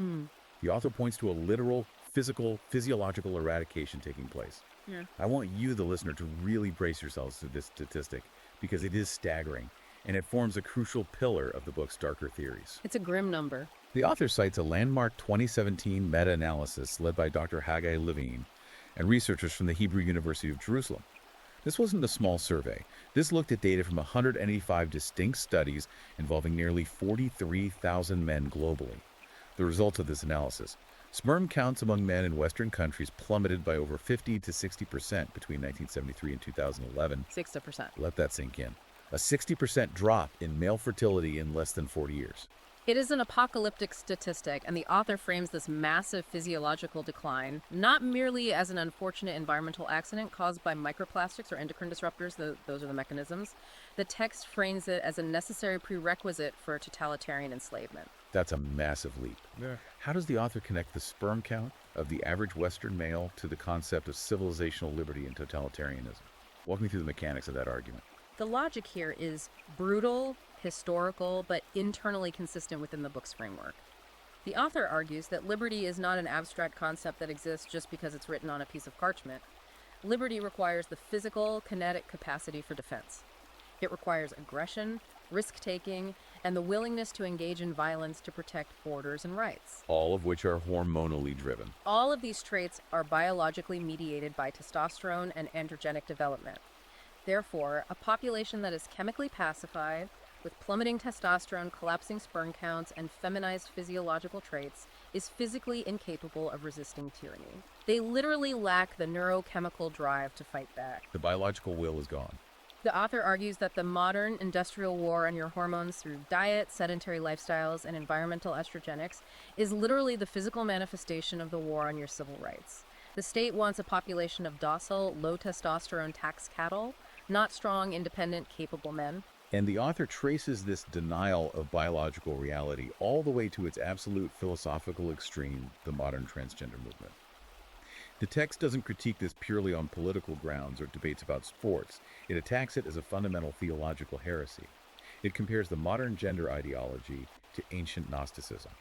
The author points to a literal, physiological eradication taking place. Yeah. I want you, the listener, to really brace yourselves to this statistic because it is staggering, and it forms a crucial pillar of the book's darker theories. It's a grim number. The author cites a landmark 2017 meta-analysis led by Dr. Haggai Levine and researchers from the Hebrew University of Jerusalem. This wasn't a small survey. This looked at data from 185 distinct studies involving nearly 43,000 men globally. The results of this analysis: sperm counts among men in Western countries plummeted by over 50 to 60% between 1973 and 2011. 60%. Let that sink in. A 60% drop in male fertility in less than 40 years. It is an apocalyptic statistic, and the author frames this massive physiological decline not merely as an unfortunate environmental accident caused by microplastics or endocrine disruptors, those are the mechanisms. The text frames it as a necessary prerequisite for totalitarian enslavement. That's a massive leap. Yeah. How does the author connect the sperm count of the average Western male to the concept of civilizational liberty and totalitarianism? Walk me through the mechanics of that argument. The logic here is brutal, historical, but internally consistent within the book's framework. The author argues that liberty is not an abstract concept that exists just because it's written on a piece of parchment. Liberty requires the physical, kinetic capacity for defense. It requires aggression, risk-taking, and the willingness to engage in violence to protect borders and rights. All of which are hormonally driven. All of these traits are biologically mediated by testosterone and androgenic development. Therefore, a population that is chemically pacified, with plummeting testosterone, collapsing sperm counts, and feminized physiological traits, is physically incapable of resisting tyranny. They literally lack the neurochemical drive to fight back. The biological will is gone. The author argues that the modern industrial war on your hormones through diet, sedentary lifestyles, and environmental estrogenics is literally the physical manifestation of the war on your civil rights. The state wants a population of docile, low-testosterone tax cattle, not strong, independent, capable men. And the author traces this denial of biological reality all the way to its absolute philosophical extreme, the modern transgender movement. The text doesn't critique this purely on political grounds or debates about sports. It attacks it as a fundamental theological heresy. It compares the modern gender ideology to ancient Gnosticism.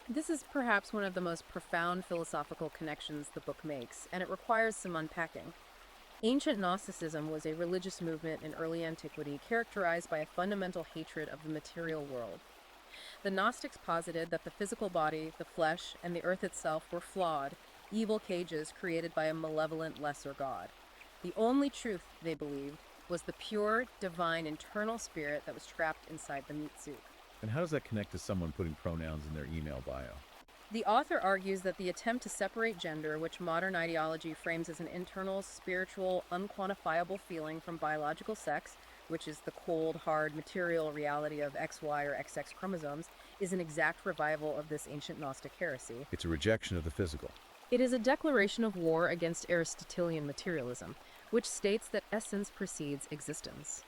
This is perhaps one of the most profound philosophical connections the book makes, and it requires some unpacking. Ancient Gnosticism was a religious movement in early antiquity characterized by a fundamental hatred of the material world. The Gnostics posited that the physical body, the flesh, and the earth itself were flawed, evil cages created by a malevolent lesser god. The only truth, they believed, was the pure, divine, internal spirit that was trapped inside the meat suit. And how does that connect to someone putting pronouns in their email bio? The author argues that the attempt to separate gender, which modern ideology frames as an internal, spiritual, unquantifiable feeling from biological sex, which is the cold, hard, material reality of XY or XX chromosomes, is an exact revival of this ancient Gnostic heresy. It's a rejection of the physical. It is a declaration of war against Aristotelian materialism, which states that essence precedes existence.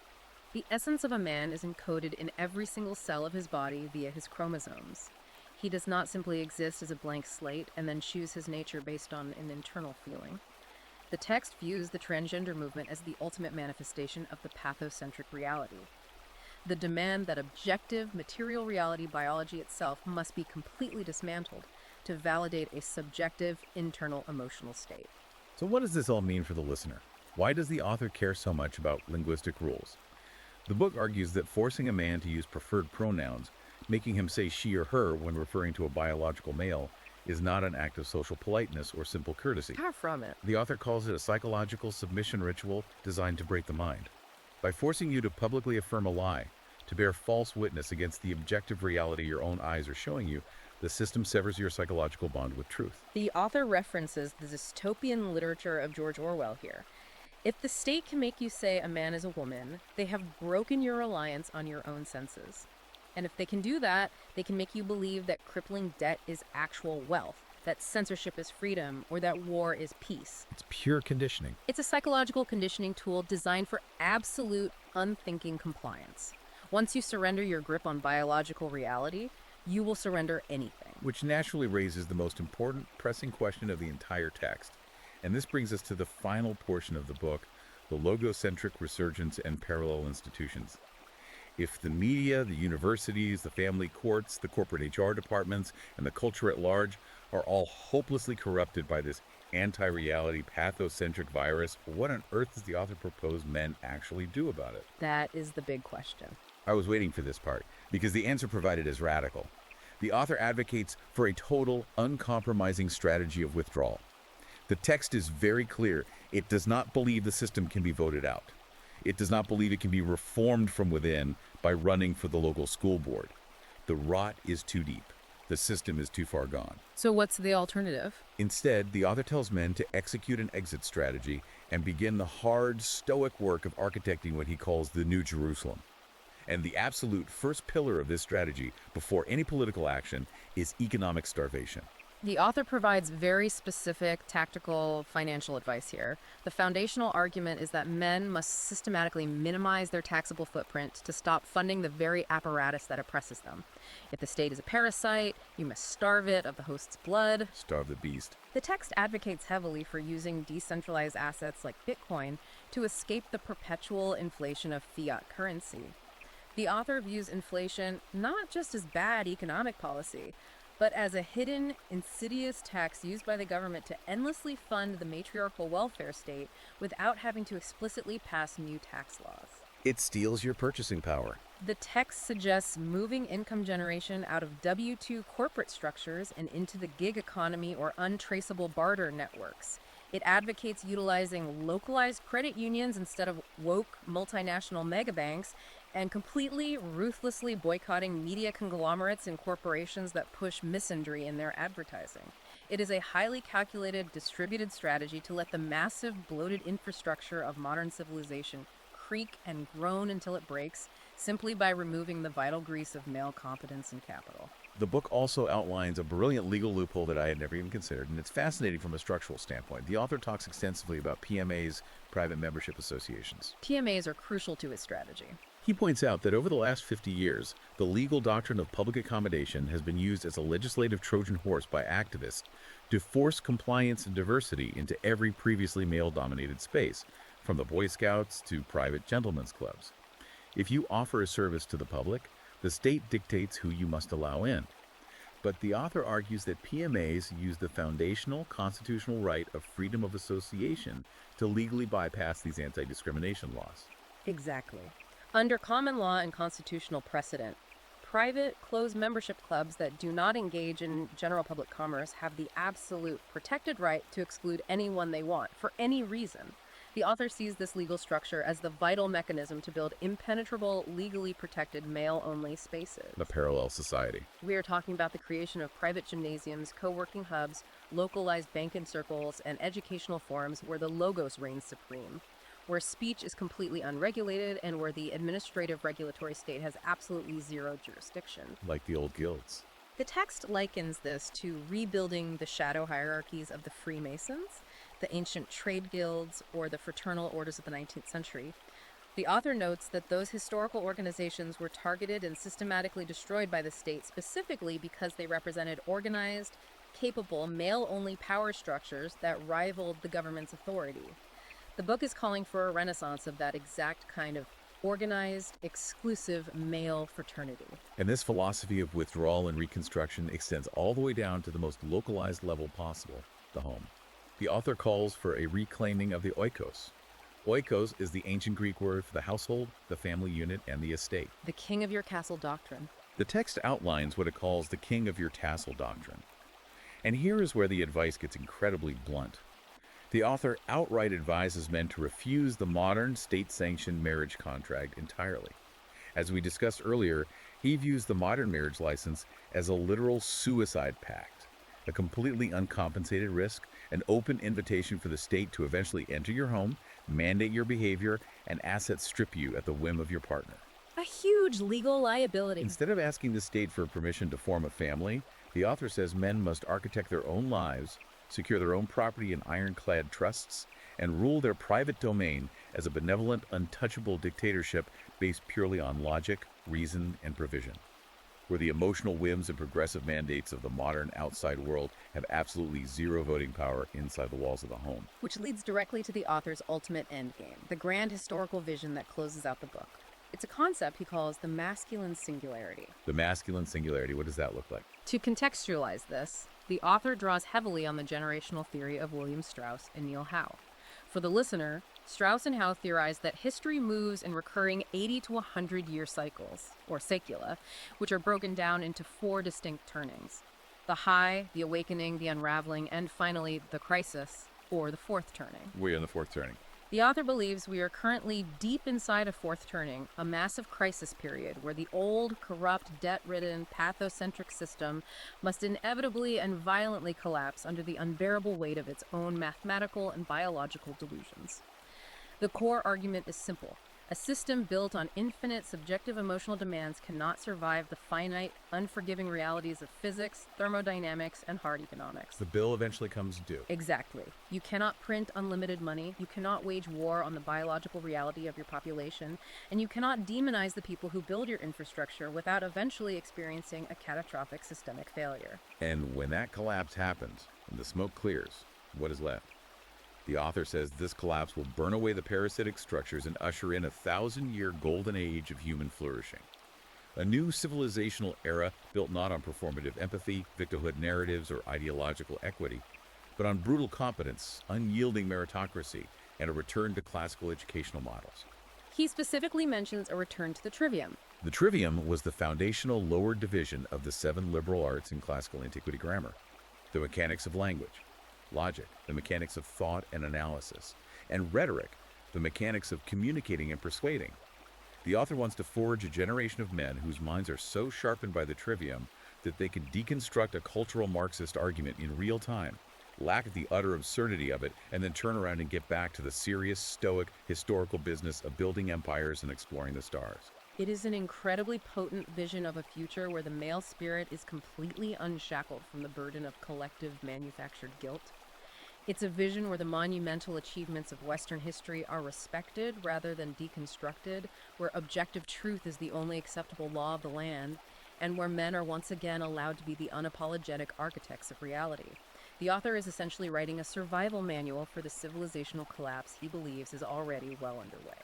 The essence of a man is encoded in every single cell of his body via his chromosomes. He does not simply exist as a blank slate and then choose his nature based on an internal feeling. The text views the transgender movement as the ultimate manifestation of the pathocentric reality. The demand that objective, material reality biology itself must be completely dismantled to validate a subjective, internal emotional state. So what does this all mean for the listener? Why does the author care so much about linguistic rules? The book argues that forcing a man to use preferred pronouns, making him say she or her when referring to a biological male, is not an act of social politeness or simple courtesy. Far from it. The author calls it a psychological submission ritual designed to break the mind. By forcing you to publicly affirm a lie, to bear false witness against the objective reality your own eyes are showing you, the system severs your psychological bond with truth. The author references the dystopian literature of George Orwell here. If the state can make you say a man is a woman, they have broken your reliance on your own senses. And if they can do that, they can make you believe that crippling debt is actual wealth, that censorship is freedom, or that war is peace. It's pure conditioning. It's a psychological conditioning tool designed for absolute, unthinking compliance. Once you surrender your grip on biological reality, you will surrender anything. Which naturally raises the most important, pressing question of the entire text. And this brings us to the final portion of the book, the logocentric resurgence and parallel institutions. If the media, the universities, the family courts, the corporate HR departments, and the culture at large are all hopelessly corrupted by this anti-reality pathocentric virus, what on earth does the author propose men actually do about it? That is the big question. I was waiting for this part, because the answer provided is radical. The author advocates for a total, uncompromising strategy of withdrawal. The text is very clear. It does not believe the system can be voted out. It does not believe it can be reformed from within by running for the local school board. The rot is too deep. The system is too far gone. So what's the alternative? Instead, the author tells men to execute an exit strategy and begin the hard, stoic work of architecting what he calls the New Jerusalem. And the absolute first pillar of this strategy, before any political action, is economic starvation. The author provides very specific, tactical, financial advice here. The foundational argument is that men must systematically minimize their taxable footprint to stop funding the very apparatus that oppresses them. If the state is a parasite, you must starve it of the host's blood. Starve the beast. The text advocates heavily for using decentralized assets like Bitcoin to escape the perpetual inflation of fiat currency. The author views inflation not just as bad economic policy, but as a hidden, insidious tax used by the government to endlessly fund the matriarchal welfare state without having to explicitly pass new tax laws. It steals your purchasing power. The text suggests moving income generation out of W-2 corporate structures and into the gig economy or untraceable barter networks. It advocates utilizing localized credit unions instead of woke multinational megabanks and completely, ruthlessly boycotting media conglomerates and corporations that push misandry in their advertising. It is a highly calculated, distributed strategy to let the massive, bloated infrastructure of modern civilization creak and groan until it breaks, simply by removing the vital grease of male competence and capital. The book also outlines a brilliant legal loophole that I had never even considered, and it's fascinating from a structural standpoint. The author talks extensively about PMAs, private membership associations. PMAs are crucial to his strategy. He points out that over the last 50 years, the legal doctrine of public accommodation has been used as a legislative Trojan horse by activists to force compliance and diversity into every previously male-dominated space, from the Boy Scouts to private gentlemen's clubs. If you offer a service to the public, the state dictates who you must allow in. But the author argues that PMAs use the foundational constitutional right of freedom of association to legally bypass these anti-discrimination laws. Exactly. Under common law and constitutional precedent, private, closed membership clubs that do not engage in general public commerce have the absolute protected right to exclude anyone they want, for any reason. The author sees this legal structure as the vital mechanism to build impenetrable, legally protected male-only spaces. The parallel society. We are talking about the creation of private gymnasiums, co-working hubs, localized banking circles, and educational forums where the logos reigns supreme, where speech is completely unregulated, and where the administrative regulatory state has absolutely zero jurisdiction. Like the old guilds. The text likens this to rebuilding the shadow hierarchies of the Freemasons, the ancient trade guilds, or the fraternal orders of the 19th century. The author notes that those historical organizations were targeted and systematically destroyed by the state specifically because they represented organized, capable, male-only power structures that rivaled the government's authority. The book is calling for a renaissance of that exact kind of organized, exclusive male fraternity. And this philosophy of withdrawal and reconstruction extends all the way down to the most localized level possible, the home. The author calls for a reclaiming of the oikos. Oikos is the ancient Greek word for the household, the family unit, and the estate. The king of your castle doctrine. The text outlines what it calls the king of your tassel doctrine. And here is where the advice gets incredibly blunt. The author outright advises men to refuse the modern state-sanctioned marriage contract entirely. As we discussed earlier, he views the modern marriage license as a literal suicide pact, a completely uncompensated risk, an open invitation for the state to eventually enter your home, mandate your behavior, and asset strip you at the whim of your partner. A huge legal liability. Instead of asking the state for permission to form a family, the author says men must architect their own lives, secure their own property in ironclad trusts, and rule their private domain as a benevolent, untouchable dictatorship based purely on logic, reason, and provision, where the emotional whims and progressive mandates of the modern outside world have absolutely zero voting power inside the walls of the home. Which leads directly to the author's ultimate endgame, the grand historical vision that closes out the book. It's a concept he calls the masculine singularity. The masculine singularity, what does that look like? To contextualize this, the author draws heavily on the generational theory of William Strauss and Neil Howe. For the listener, Strauss and Howe theorized that history moves in recurring 80 to 100-year cycles, or saecula, which are broken down into 4 distinct turnings: the high, the awakening, the unraveling, and finally the crisis, or the 4th turning. We're in the 4th turning. The author believes we are currently deep inside a 4th turning, a massive crisis period where the old, corrupt, debt-ridden, pathocentric system must inevitably and violently collapse under the unbearable weight of its own mathematical and biological delusions. The core argument is simple. A system built on infinite subjective emotional demands cannot survive the finite, unforgiving realities of physics, thermodynamics, and hard economics. The bill eventually comes due. Exactly. You cannot print unlimited money, you cannot wage war on the biological reality of your population, and you cannot demonize the people who build your infrastructure without eventually experiencing a catastrophic systemic failure. And when that collapse happens, and the smoke clears, what is left? The author says this collapse will burn away the parasitic structures and usher in a 1,000-year golden age of human flourishing. A new civilizational era built not on performative empathy, victimhood narratives, or ideological equity, but on brutal competence, unyielding meritocracy, and a return to classical educational models. He specifically mentions a return to the trivium. The trivium was the foundational lower division of the 7 liberal arts in classical antiquity grammar: the mechanics of language, logic, the mechanics of thought and analysis, and rhetoric, the mechanics of communicating and persuading. The author wants to forge a generation of men whose minds are so sharpened by the trivium that they can deconstruct a cultural Marxist argument in real time, laugh at the utter absurdity of it, and then turn around and get back to the serious, stoic, historical business of building empires and exploring the stars. It is an incredibly potent vision of a future where the male spirit is completely unshackled from the burden of collective manufactured guilt. It's a vision where the monumental achievements of Western history are respected rather than deconstructed, where objective truth is the only acceptable law of the land, and where men are once again allowed to be the unapologetic architects of reality. The author is essentially writing a survival manual for the civilizational collapse he believes is already well underway.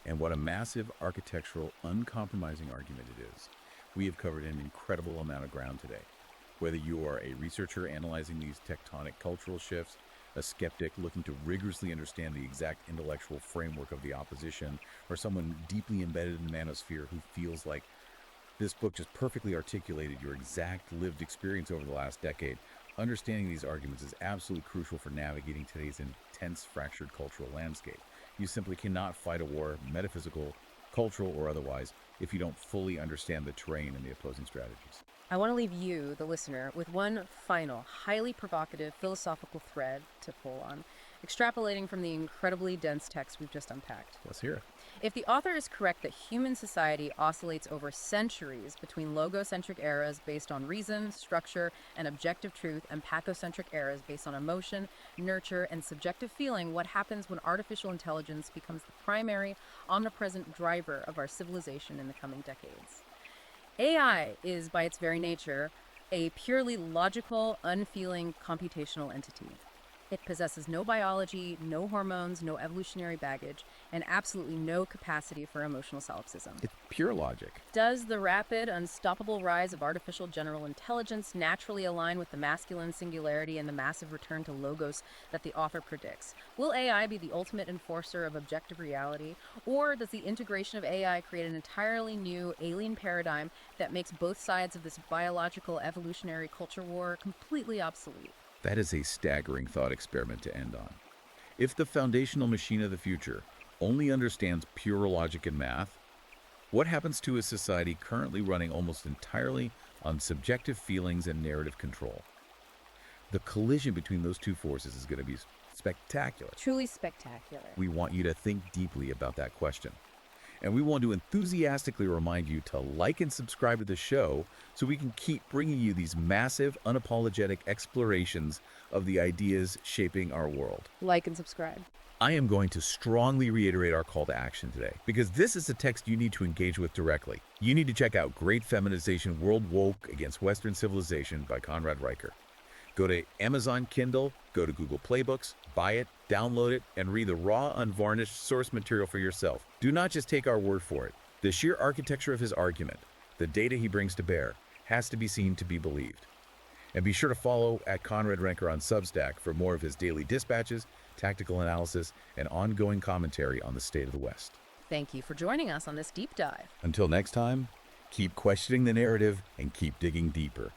And what a massive architectural, uncompromising argument it is. We have covered an incredible amount of ground today. Whether you are a researcher analyzing these tectonic cultural shifts, a skeptic looking to rigorously understand the exact intellectual framework of the opposition, or someone deeply embedded in the manosphere who feels like this book just perfectly articulated your exact lived experience over the last decade, understanding these arguments is absolutely crucial for navigating today's intense, fractured cultural landscape. You simply cannot fight a war, metaphysical, cultural, or otherwise, if you don't fully understand the terrain and the opposing strategies. I want to leave you, the listener, with one final, highly provocative philosophical thread to pull on, extrapolating from the incredibly dense text we've just unpacked. Let's hear it. If the author is correct that human society oscillates over centuries between logocentric eras based on reason, structure, and objective truth, and pathocentric eras based on emotion, nurture, and subjective feeling, what happens when artificial intelligence becomes the primary, omnipresent driver of our civilization in the coming decades? AI is, by its very nature, a purely logical, unfeeling, computational entity. It possesses no biology, no hormones, no evolutionary baggage, and absolutely no capacity for emotional solipsism. It's pure logic. Does the rapid, unstoppable rise of artificial general intelligence naturally align with the masculine singularity and the massive return to logos that the author predicts? Will AI be the ultimate enforcer of objective reality, or does the integration of AI create an entirely new alien paradigm that makes both sides of this biological evolutionary culture war completely obsolete? That is a staggering thought experiment to end on. If the foundational machine of the future only understands pure logic and math, what happens to a society currently running almost entirely on subjective feelings and narrative control? The collision between those two forces is going to be spectacular. Truly spectacular. We want you to think deeply about that question. And we want to enthusiastically remind you to like and subscribe to the show so we can keep bringing you these massive, unapologetic explorations of the ideas shaping our world. Like and subscribe. I am going to strongly reiterate our call to action today, because this is a text you need to engage with directly. You need to check out Great Feminization, World Woke Against Western Civilization by Conrad Riker. Go to Amazon Kindle, go to Google Playbooks, buy it, download it, and read the raw, unvarnished source material for yourself. Do not just take our word for it. The sheer architecture of his argument, the data he brings to bear, has to be seen to be believed. And be sure to follow at Conrad Riker on Substack for more of his daily dispatches, tactical analysis, and ongoing commentary on the state of the West. Thank you for joining us on this deep dive. Until next time, keep questioning the narrative and keep digging deeper.